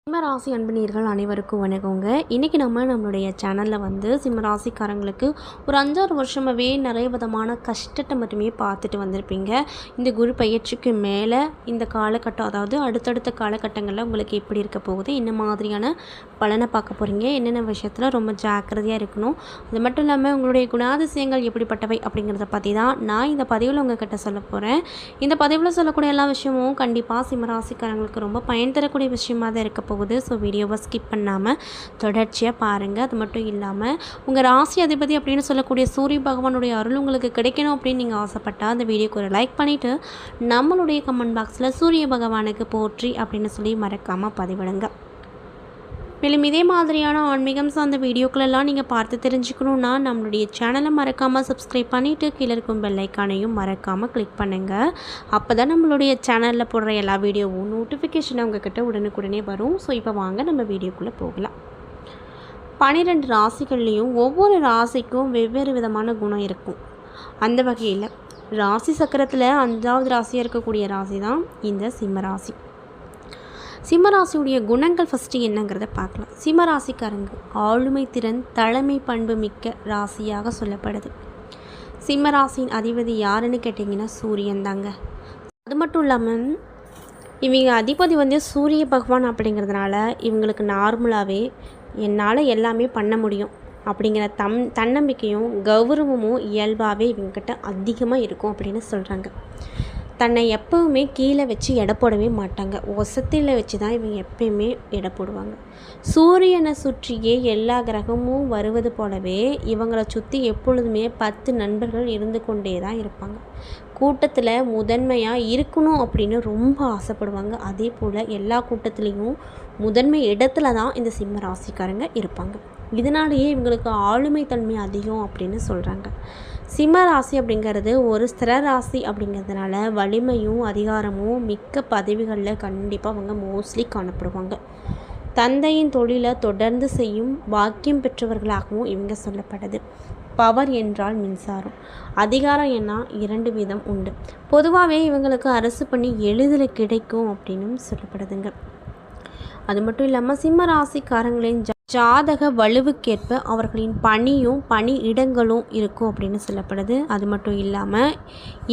சிம்மராசி அன்பு அனைவருக்கும் வணக்கங்க. இன்றைக்கி நம்மளுடைய சேனலில் சிம்மராசிக்காரங்களுக்கு ஒரு 5-6 வருஷமாகவே நிறைய விதமான கஷ்டத்தை மட்டுமே பார்த்துட்டு வந்திருப்பீங்க. இந்த குரு பயிற்சிக்கு மேலே இந்த காலகட்டம், அதாவது அடுத்தடுத்த காலகட்டங்களில் உங்களுக்கு எப்படி இருக்க போகுது, என்ன மாதிரியான பலனை பார்க்க போகிறீங்க, என்னென்ன விஷயத்தில் ரொம்ப ஜாக்கிரதையாக இருக்கணும், அது மட்டும் இல்லாமல் உங்களுடைய குணாதிசயங்கள் எப்படிப்பட்டவை அப்படிங்கிறத பற்றி தான் நான் இந்த பதிவில் உங்கள்கிட்ட சொல்ல போகிறேன். இந்த பதிவில் சொல்லக்கூடிய எல்லா விஷயமும் கண்டிப்பாக சிம்மராசிக்காரங்களுக்கு ரொம்ப பயன் தரக்கூடிய விஷயமாக தான் இருக்க போகுது. ஸோ வீடியோவை ஸ்கிப் பண்ணாமல் தொடர்ச்சியாக பாருங்கள். அது மட்டும் இல்லாமல் உங்கள் ராசி அதிபதி அப்படின்னு சொல்லக்கூடிய சூரிய பகவானுடைய அருள் உங்களுக்கு கிடைக்கணும் அப்படின்னு நீங்கள் ஆசைப்பட்டால் அந்த வீடியோக்கு ஒரு லைக் பண்ணிவிட்டு நம்மளுடைய கமெண்ட் பாக்ஸில் சூரிய பகவானுக்கு போற்றி அப்படின்னு சொல்லி மறக்காமல் பதிவிடுங்க. மேலும் இதே மாதிரியான ஆன்மீகம் சார்ந்த வீடியோக்களெல்லாம் நீங்கள் பார்த்து தெரிஞ்சுக்கணுன்னா நம்மளுடைய சேனலை மறக்காமல் சப்ஸ்கிரைப் பண்ணிவிட்டு கீழே இருக்கும் பெல் ஐக்கானையும் மறக்காமல் கிளிக் பண்ணுங்கள். அப்போ தான் நம்மளுடைய சேனலில் போடுற எல்லா வீடியோவும் நோட்டிஃபிகேஷனை உங்கள்கிட்ட உடனுக்குடனே வரும். ஸோ இப்போ வாங்க நம்ம வீடியோக்குள்ளே போகலாம். 12 ராசிகள்லேயும் ஒவ்வொரு ராசிக்கும் வெவ்வேறு விதமான குணம் இருக்கும். அந்த வகையில் ராசி சக்கரத்தில் 5வது ராசியாக இருக்கக்கூடிய ராசி தான் இந்த சிம்மராசி. சிம்மராசியுடைய குணங்கள் ஃபஸ்ட்டு என்னங்கிறத பார்க்கலாம். சிம்மராசிக்காரங்க ஆளுமை திறன், தலைமை பண்பு மிக்க ராசியாக சொல்லப்படுது. சிம்மராசியின் அதிபதி யாருன்னு கேட்டிங்கன்னா சூரியன் தாங்க. அது மட்டும் இல்லாமல் இவங்க அதிபதி சூரிய பகவான் அப்படிங்கிறதுனால இவங்களுக்கு நார்மலாகவே என்னால் எல்லாமே பண்ண முடியும் அப்படிங்கிற தன்னம்பிக்கையும் கௌரவமும் இயல்பாகவே இவங்ககிட்ட அதிகமாக இருக்கும் அப்படின்னு சொல்கிறாங்க. தன்னை எப்போவுமே கீழே வச்சு எடை போடவே மாட்டாங்க. ஒசத்தில் வச்சு தான் இவங்க எப்பயுமே எடை போடுவாங்க. சூரியனை சுற்றியே எல்லா கிரகமும் வருவது போலவே இவங்களை சுற்றி எப்பொழுதுமே 10 நண்பர்கள் இருந்து கொண்டே தான் இருப்பாங்க. கூட்டத்தில் முதன்மையாக இருக்கணும் அப்படின்னு ரொம்ப ஆசைப்படுவாங்க. அதே போல் எல்லா கூட்டத்துலேயும் முதன்மை இடத்துல தான் இந்த சிம்ம ராசிக்காரங்க இருப்பாங்க. இதனாலேயே இவங்களுக்கு ஆளுமை தன்மை அதிகம் அப்படின்னு சொல்கிறாங்க. சிம்ம ராசி அப்படிங்கிறது ஒரு ஸ்திர ராசி அப்படிங்கிறதுனால வலிமையும் அதிகாரமும் மிக்க பதவிகளில் கண்டிப்பாக அவங்க மோஸ்ட்லி காணப்படுவாங்க. தந்தையின் தொழிலை தொடர்ந்து செய்யும் பாக்கியம் பெற்றவர்களாகவும் இவங்க சொல்லப்படுது. பவர் என்றால் மின்சாரம், அதிகாரம் என்ன 2 விதம் உண்டு. பொதுவாகவே இவங்களுக்கு அரசு பணி எளிதில் கிடைக்கும் அப்படின்னு சொல்லப்படுதுங்க. அது மட்டும் இல்லாமல் சிம்ம ராசிக்காரங்களின் ஜாதக வலுவுக்கேற்ப அவர்களின் பணி இடங்களும் இருக்கும் அப்படின்னு சொல்லப்படுது. அது மட்டும் இல்லாமல்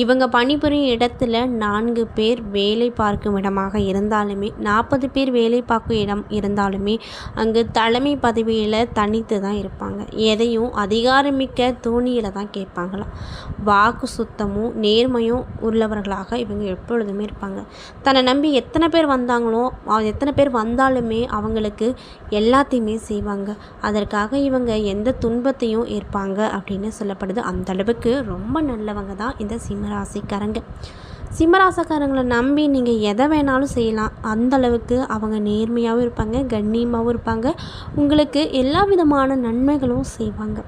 இவங்க பணிபுரியும் இடத்துல 4 பேர் வேலை பார்க்கும் இடமாக இருந்தாலுமே 40 பேர் வேலை பார்க்கும் இடம் இருந்தாலுமே அங்கு தலைமை பதவியில் தனித்து தான் இருப்பாங்க. எதையும் அதிகாரமிக்க தோணியில் தான் கேட்பாங்களாம். வாக்கு சுத்தமும் நேர்மையும் உள்ளவர்களாக இவங்க எப்பொழுதுமே இருப்பாங்க. தன்னை நம்பி எத்தனை பேர் வந்தாலுமே அவங்களுக்கு எல்லாத்தையுமே செய்வாங்க. அதற்காக இவங்க எந்த துன்பத்தையும் ஏற்பாங்க அப்படின்னு சொல்லப்படுது. அந்த அளவுக்கு ரொம்ப நல்லவங்க தான் இந்த சிம்மராசிக்காரங்க. சிம்மராசிக்காரங்களை நம்பி நீங்கள் எதை வேணாலும் செய்யலாம். அந்த அளவுக்கு அவங்க நேர்மையாகவும் இருப்பாங்க, கண்ணியமாகவும் இருப்பாங்க. உங்களுக்கு எல்லா விதமான நன்மைகளும் செய்வாங்க.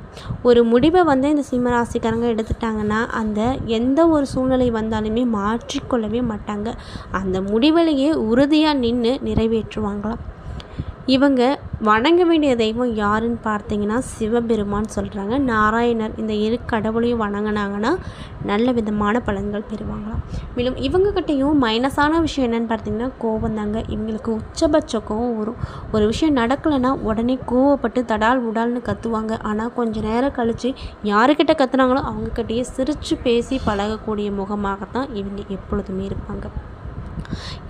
ஒரு முடிவை இந்த சிம்மராசிக்காரங்க எடுத்துட்டாங்கன்னா அந்த எந்த ஒரு சூழ்நிலை வந்தாலுமே மாற்றிக்கொள்ளவே மாட்டாங்க. அந்த முடிவிலேயே உறுதியாக நின்று நிறைவேற்றுவாங்களாம். இவங்க வணங்க வேண்டிய தெய்வம் யாருன்னு பார்த்தீங்கன்னா சிவபெருமான் சொல்கிறாங்க. நாராயணர், இந்த 2 கடவுளையும் வணங்கினாங்கன்னா நல்ல விதமான பலன்கள் பெறுவாங்களாம். மேலும் இவங்ககிட்டையும் மைனஸான விஷயம் என்னென்னு பார்த்தீங்கன்னா கோபம் தாங்க. இவங்களுக்கு உச்சபட்ச கோபம் வரும். ஒரு விஷயம் நடக்கலைன்னா உடனே கோவப்பட்டு தடால் உடால்னு கத்துவாங்க. ஆனால் கொஞ்சம் நேரம் கழித்து யாருக்கிட்ட கத்துனாங்களோ அவங்கக்கிட்டேயே சிரித்து பேசி பழகக்கூடிய முகமாகத்தான் இவங்க எப்பொழுதுமே இருப்பாங்க.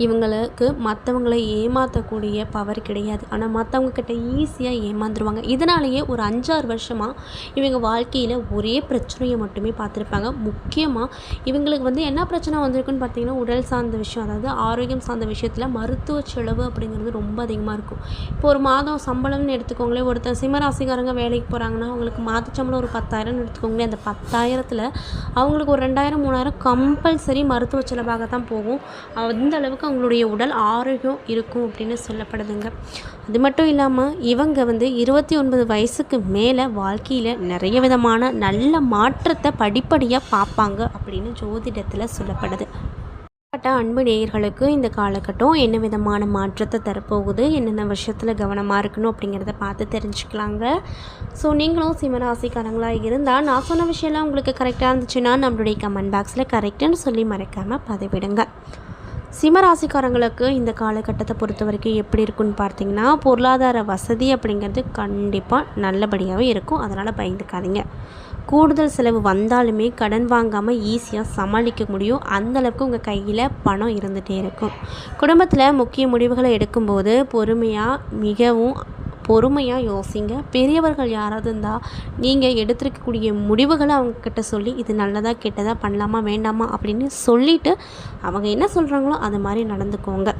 இவங்களுக்கு மற்றவங்களை ஏமாற்றக்கூடிய பவர் கிடையாது. ஆனால் மற்றவங்கக்கிட்ட ஈஸியாக ஏமாந்துருவாங்க. இதனாலேயே ஒரு 5-6 வருஷமாக இவங்க வாழ்க்கையில் ஒரே பிரச்சனையை மட்டுமே பார்த்துருப்பாங்க. முக்கியமாக இவங்களுக்கு என்ன பிரச்சனை வந்திருக்குன்னு பார்த்தீங்கன்னா உடல் சார்ந்த விஷயம், அதாவது ஆரோக்கியம் சார்ந்த விஷயத்தில் மருத்துவ செலவு அப்படிங்கிறது ரொம்ப அதிகமாக இருக்கும். இப்போ ஒரு மாதம் சம்பளம்னு எடுத்துக்கோங்களேன். ஒருத்தர் சிம்மராசிக்காரங்க வேலைக்கு போகிறாங்கன்னா அவங்களுக்கு மாத சம்பளம் ஒரு 10,000 எடுத்துக்கோங்களேன். அந்த 10,000த்தில் அவங்களுக்கு ஒரு 2,000 3,000 கம்பல்சரி மருத்துவ செலவாக தான் போகும். அந்த அளவுக்கு அவங்களுடைய உடல் ஆரோக்கியம் இருக்கும் அப்படின்னு சொல்லப்படுதுங்க. அது மட்டும் இல்லாமல் இவங்க 29 வயசுக்கு மேலே வாழ்க்கையில் நிறைய விதமான நல்ல மாற்றத்தை படிப்படியாக பார்ப்பாங்க அப்படின்னு ஜோதிடத்தில் சொல்லப்படுது. அன்பு நேயர்களுக்கு இந்த காலகட்டம் என்ன விதமான மாற்றத்தை தரப்போகுது, என்னென்ன விஷயத்தில் கவனமாக இருக்கணும் அப்படிங்கிறத பார்த்து தெரிஞ்சுக்கலாங்க. ஸோ நீங்களும் சிம்மராசிக்காரங்களாக இருந்தால் நான் சொன்ன விஷயம்லாம் உங்களுக்கு கரெக்டாக இருந்துச்சுன்னா நம்மளுடைய கமெண்ட் பாக்ஸில் கரெக்டுன்னு சொல்லி மறக்காமல் பதிவிடுங்க. சிம்மராசிக்காரங்களுக்கு இந்த காலகட்டத்தை பொறுத்த வரைக்கும் எப்படி இருக்குன்னு பார்த்தீங்கன்னா, பொருளாதார வசதி அப்படிங்கிறது கண்டிப்பாக நல்லபடியாகவே இருக்கும். அதனால் பயந்துக்காதீங்க. கூடுதல் செலவு வந்தாலுமே கடன் வாங்காமல் ஈஸியாக சமாளிக்க முடியும். அந்தளவுக்கு உங்கள் கையில் பணம் இருந்துகிட்டே இருக்கும். குடும்பத்தில் முக்கிய முடிவுகளை எடுக்கும்போது மிகவும் பொறுமையாக யோசிங்க. பெரியவர்கள் யாராவது இருந்தால் நீங்கள் எடுத்துருக்கக்கூடிய முடிவுகளை அவங்கக்கிட்ட சொல்லி இது நல்லதா கெட்டதா பண்ணலாமா வேண்டாமா அப்படின்னு சொல்லிவிட்டு அவங்க என்ன சொல்கிறாங்களோ அது மாதிரி நடந்துக்கோங்க.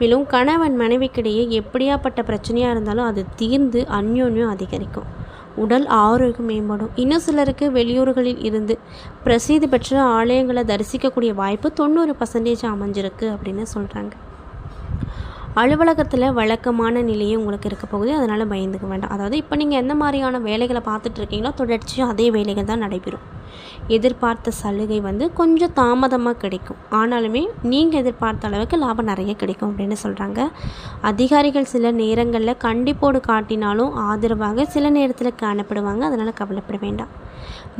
மேலும் கணவன் மனைவிக்கிடையே எப்படியாப்பட்ட பிரச்சனையாக இருந்தாலும் அது தீர்ந்து அந்யோன்யம் அதிகரிக்கும். உடல் ஆரோக்கியம் மேம்படும். இன்னும் சிலருக்கு வெளியூர்களில் இருந்து பிரசித்தி பெற்ற ஆலயங்களை தரிசிக்கக்கூடிய வாய்ப்பு 90% அமைஞ்சிருக்கு அப்படின்னு சொல்கிறாங்க. அலுவலகத்தில் வழக்கமான நிலையே உங்களுக்கு இருக்க போகுது. அதனால் பயந்துக்க வேண்டாம். அதாவது இப்போ நீங்கள் எந்த மாதிரியான வேலைகளை பார்த்துட்ருக்கீங்களோ தொடர்ச்சியாக அதே வேலைகள் தான் நடைபெறும். எதிர்பார்த்த சலுகை கொஞ்சம் தாமதமாக கிடைக்கும். ஆனாலுமே நீங்கள் எதிர்பார்த்த அளவுக்கு லாபம் நிறைய கிடைக்கும் அப்படின்னு சொல்கிறாங்க. அதிகாரிகள் சில நேரங்களில் கண்டிப்போடு காட்டினாலும் ஆதரவாக சில நேரத்தில் காணப்படுவாங்க. அதனால் கவலைப்பட வேண்டாம்.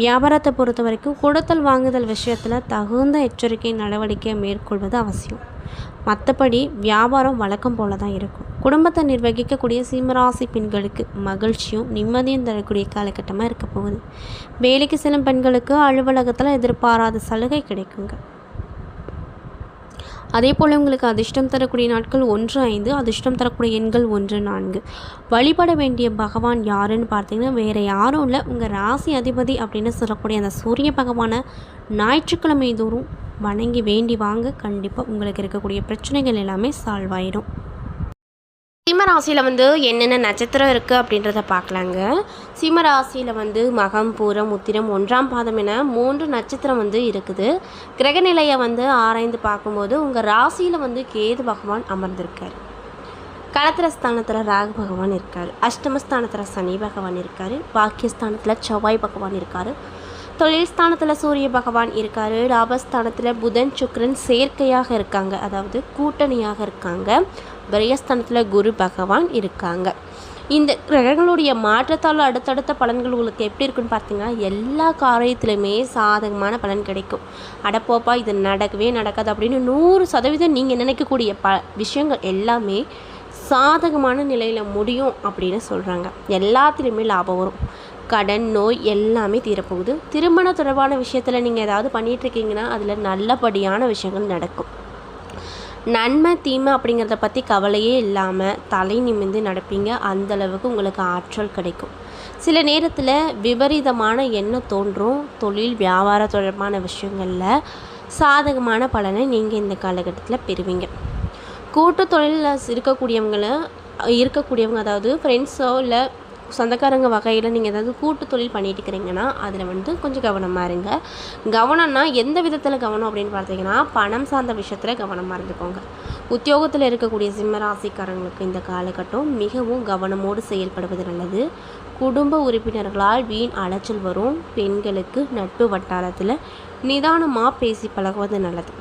வியாபாரத்தை பொறுத்த வரைக்கும் கொடுத்தல் வாங்குதல் விஷயத்தில் தகுந்த எச்சரிக்கை நடவடிக்கை மேற்கொள்வது அவசியம். மற்றபடி வியாபாரம் வழக்கம் போல தான் இருக்கும். குடும்பத்தை நிர்வகிக்கக்கூடிய சிம்மராசி பெண்களுக்கு மகிழ்ச்சியும் நிம்மதியும் தரக்கூடிய காலகட்டமாக இருக்க போகுது. வேலைக்கு செல்லும் பெண்களுக்கு அலுவலகத்தில் எதிர்பாராத சலுகை கிடைக்குங்க. அதே போல் உங்களுக்கு அதிர்ஷ்டம் தரக்கூடிய நாட்கள் 1-5, அதிர்ஷ்டம் தரக்கூடிய எண்கள் 1-4. வழிபட வேண்டிய பகவான் யாருன்னு பார்த்தீங்கன்னா வேறு யாரும் இல்லை, உங்கள் ராசி அதிபதி அப்படின்னு சொல்லக்கூடிய அந்த சூரிய பகவானை ஞாயிற்றுக்கிழமை தோறும் வணங்கி வேண்டி வாங்க. கண்டிப்பாக உங்களுக்கு இருக்கக்கூடிய பிரச்சனைகள் எல்லாமே சால்வ் ஆயிடும். சிம்ம ராசியில் என்னென்ன நட்சத்திரம் இருக்குது அப்படின்றத பார்க்கலாங்க. சிம்ம ராசியில் மகம், பூரம், உத்திரம், 1ஆம் பாதம் என 3 நட்சத்திரம் இருக்குது. கிரகநிலையை ஆராய்ந்து பார்க்கும்போது உங்கள் ராசியில் கேது பகவான் அமர்ந்திருக்கார். களத்திரஸ்தானத்தில் ராகு பகவான் இருக்கார். அஷ்டமஸ்தானத்தில் சனி பகவான் இருக்கார். பாக்கியஸ்தானத்தில் செவ்வாய் பகவான் இருக்கார். தொழில் ஸ்தானத்தில் சூரிய பகவான் இருக்கார். லாபஸ்தானத்தில் புதன் சுக்கிரன் சேர்க்கையாக இருக்காங்க, அதாவது கூட்டணியாக இருக்காங்க. விரயஸ்தானத்தில் குரு பகவான் இருக்காங்க. இந்த கிரகங்களுடைய மாற்றத்தால் அடுத்தடுத்த பலன்கள் உங்களுக்கு எப்படி இருக்குன்னு பார்த்தீங்கன்னா எல்லா காரியத்திலுமே சாதகமான பலன் கிடைக்கும். அடப்போப்பா இது நடக்கவே நடக்காது அப்படின்னு 100% நீங்கள் நினைக்கக்கூடிய விஷயங்கள் எல்லாமே சாதகமான நிலையில் முடியும் அப்படின்னு சொல்கிறாங்க. எல்லாத்துலேயுமே லாபம் வரும். கடன், நோய் எல்லாமே தீரப்போகுது. திருமண தொடர்பான விஷயத்தில் நீங்கள் ஏதாவது பண்ணிகிட்ருக்கீங்கன்னா அதில் நல்லபடியான விஷயங்கள் நடக்கும். நன்மை தீமை அப்படிங்கிறத பற்றி கவலையே இல்லாமல் தலை நிமிர்ந்து நடப்பீங்க. அந்தளவுக்கு உங்களுக்கு ஆற்றல் கிடைக்கும். சில நேரத்தில் விபரீதமான எண்ணம் தோன்றும். தொழில் வியாபார தொடர்பான விஷயங்களில் சாதகமான பலனை நீங்கள் இந்த காலகட்டத்தில் பெறுவீங்க. கூட்டு தொழிலில் இருக்கக்கூடியவங்க அதாவது ஃப்ரெண்ட்ஸோ இல்லை சொந்தக்காரங்க வகையில் நீங்கள் ஏதாவது கூட்டு தொழில் பண்ணிட்டு இருக்கிறீங்கன்னா அதில் கொஞ்சம் கவனமாக இருங்க. கவனம்னா எந்த விதத்தில் கவனம் அப்படின்னு பார்த்தீங்கன்னா பணம் சார்ந்த விஷயத்தில் கவனமாக இருந்துக்கோங்க. உத்தியோகத்தில் இருக்கக்கூடிய சிம்மராசிக்காரங்களுக்கு இந்த காலகட்டம் மிகவும் கவனமோடு செயல்படுவது நல்லது. குடும்ப உறுப்பினர்களால் வீண் அலைச்சல் வரும். பெண்களுக்கு நட்பு வட்டாரத்தில் நிதானமாக பேசி பழகுவது நல்லது.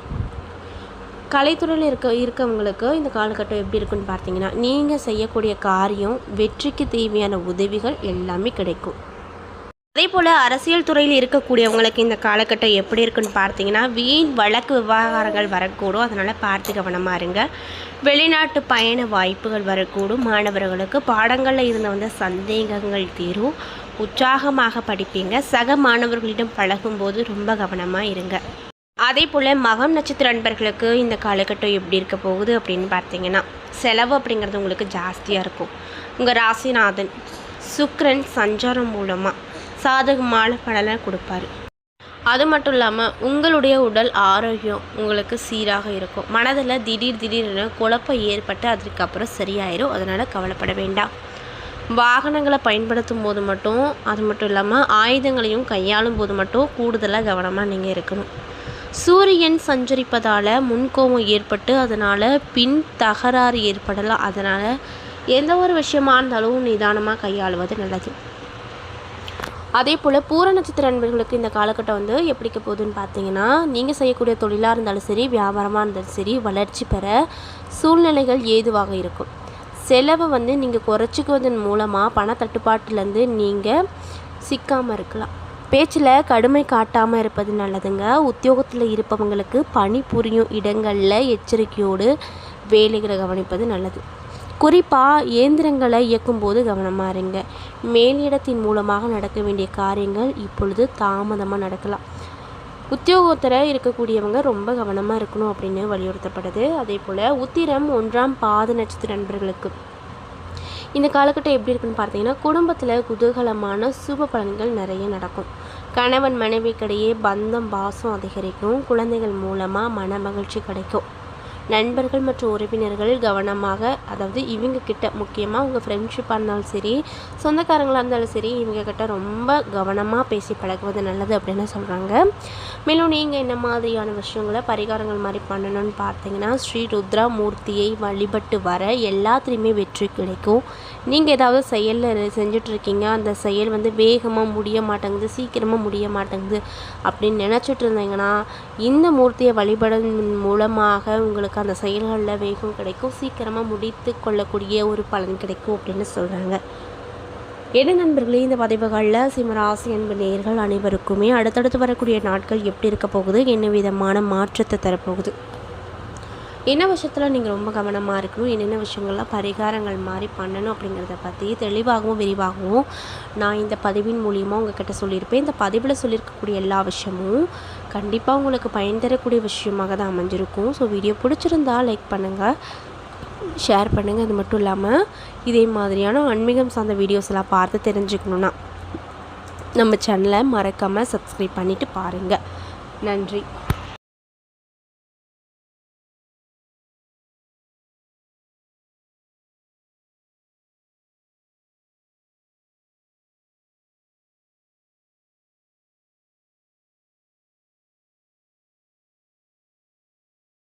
கலைத்துறையில் இருக்கவங்களுக்கு இந்த காலகட்டம் எப்படி இருக்குன்னு பார்த்தீங்கன்னா நீங்கள் செய்யக்கூடிய காரியம் வெற்றிக்கு தேவையான உதவிகள் எல்லாமே கிடைக்கும். அதே போல் அரசியல் துறையில் இருக்கக்கூடியவங்களுக்கு இந்த காலகட்டம் எப்படி இருக்குன்னு பார்த்தீங்கன்னா வீண் வழக்கு விவகாரங்கள் வரக்கூடும். அதனால் பார்த்து கவனமாக இருங்க. வெளிநாட்டு பயண வாய்ப்புகள் வரக்கூடும். மாணவர்களுக்கு பாடங்களில் இருந்த சந்தேகங்கள் தீரும். உற்சாகமாக படிப்பீங்க. சக மாணவர்களிடம் பழகும்போது ரொம்ப கவனமாக இருங்க. அதே போல் மகம் நட்சத்திர நண்பர்களுக்கு இந்த காலகட்டம் எப்படி இருக்க போகுது அப்படின்னு பார்த்தீங்கன்னா செலவு அப்படிங்கிறது உங்களுக்கு ஜாஸ்தியாக இருக்கும். உங்கள் ராசிநாதன் சுக்கிரன் சஞ்சாரம் மூலமாக சாதகமான பலனை கொடுப்பாரு. அது மட்டும் இல்லாமல் உங்களுடைய உடல் ஆரோக்கியம் உங்களுக்கு சீராக இருக்கும். மனதில் திடீர்னு குழப்பம் ஏற்பட்டு அதுக்கப்புறம் சரியாயிடும். அதனால் கவலைப்பட வேண்டாம். வாகனங்களை பயன்படுத்தும் போது மட்டும் அது மட்டும் இல்லாமல் ஆயுதங்களையும் கையாளும் போது மட்டும் கூடுதலாக கவனமாக நீங்கள் இருக்கணும். சூரியன் சஞ்சரிப்பதால் முன்கோபம் ஏற்பட்டு அதனால் பின் தகராறு ஏற்படலாம். அதனால் எந்த ஒரு விஷயமா இருந்தாலும் நிதானமாக கையாளுவது நல்லது. அதே போல் பூர நட்சத்திர நண்பர்களுக்கு இந்த காலகட்டம் எப்படிக்க போகுதுன்னு பார்த்தீங்கன்னா நீங்கள் செய்யக்கூடிய தொழிலாக இருந்தாலும் சரி வியாபாரமாக இருந்தாலும் சரி வளர்ச்சி பெற சூழ்நிலைகள் ஏதுவாக இருக்கும். செலவை நீங்கள் குறைச்சிக்குவதன் மூலமாக பண தட்டுப்பாட்டிலேருந்து நீங்கள் சிக்காமல் இருக்கலாம். பேச்சில் கடுமை காட்டாமல் இருப்பது நல்லதுங்க. உத்தியோகத்தில் இருப்பவங்களுக்கு பணி புரியும் இடங்களில் எச்சரிக்கையோடு வேலைகளை கவனிப்பது நல்லது. குறிப்பாக இயந்திரங்களை இயக்கும்போது கவனமாக இருங்க. மேலிடத்தின் மூலமாக நடக்க வேண்டிய காரியங்கள் இப்பொழுது தாமதமாக நடக்கலாம். உத்தியோகத்தில் இருக்கக்கூடியவங்க ரொம்ப கவனமாக இருக்கணும் அப்படின்னு வலியுறுத்தப்படுது. அதே போல் உத்திரம் 1ஆம் பாத நட்சத்திர நண்பர்களுக்கு இந்த காலகட்டம் எப்படி இருக்குன்னு பார்த்தீங்கன்னா, குடும்பத்தில் குதூகலமான சுப பலன்கள் நிறைய நடக்கும். கணவன் மனைவிக்கிடையே பந்தம் பாசம் அதிகரிக்கும். குழந்தைகள் மூலமாக மன மகிழ்ச்சி கிடைக்கும். நண்பர்கள் மற்றும் உறவினர்கள் கவனமாக, அதாவது இவங்க கிட்ட முக்கியமாக உங்கள் ஃப்ரெண்ட்ஷிப்பாக இருந்தாலும் சரி, சொந்தக்காரங்களாக இருந்தாலும் சரி, இவங்க கிட்ட ரொம்ப கவனமாக பேசி பழகுவது நல்லது அப்படின்னு சொல்கிறாங்க. மேலும் நீங்கள் என்ன மாதிரியான விஷயங்களை பரிகாரங்கள் மாதிரி பண்ணணும்னு பார்த்தீங்கன்னா, ஸ்ரீ ருத்ரா மூர்த்தியை வழிபட்டு வர எல்லாத்துலேயுமே வெற்றி கிடைக்கும். நீங்கள் ஏதாவது செயலில் செஞ்சிட்ருக்கீங்க, அந்த செயல் வேகமாக முடிய மாட்டேங்குது, சீக்கிரமாக முடிய மாட்டேங்குது அப்படின்னு நினச்சிட்டு இருந்தீங்கன்னா, இந்த மூர்த்தியை வழிபடுவதன் மூலமாக உங்களுக்கு அந்த செயல்களில் வேகம் கிடைக்கும், சீக்கிரமாக முடித்து கொள்ளக்கூடிய ஒரு பலன் கிடைக்கும் அப்படின்னு சொல்கிறாங்க. என்ன நண்பர்களே, இந்த பதிவுகளில் சிம்மராசி அன்பு நேயர்கள் அனைவருக்குமே அடுத்தடுத்து வரக்கூடிய நாட்கள் எப்படி இருக்க போகுது, என்ன விதமான மாற்றத்தை தரப்போகுது, என்ன விஷயத்தில் நீங்கள் ரொம்ப கவனமாக இருக்கணும், என்னென்ன விஷயங்கள்லாம் பரிகாரங்கள் மாதிரி பண்ணணும் அப்படிங்கிறத பற்றி தெளிவாகவும் விரிவாகவும் நான் இந்த பதிவின் மூலிமா உங்கள்கிட்ட சொல்லியிருப்பேன். இந்த பதிவில் சொல்லியிருக்கக்கூடிய எல்லா விஷயமும் கண்டிப்பாக உங்களுக்கு பயன் தரக்கூடிய விஷயமாக தான் அமைஞ்சிருக்கும். ஸோ வீடியோ பிடிச்சிருந்தால் லைக் பண்ணுங்கள், ஷேர் பண்ணுங்கள். அது மட்டும் இல்லாமல் இதே மாதிரியான ஆன்மீகம் சார்ந்த வீடியோஸ் எல்லாம் பார்த்து தெரிஞ்சுக்கணுன்னா நம்ம சேனலை மறக்காமல் சப்ஸ்கிரைப் பண்ணிவிட்டு பாருங்கள். நன்றி.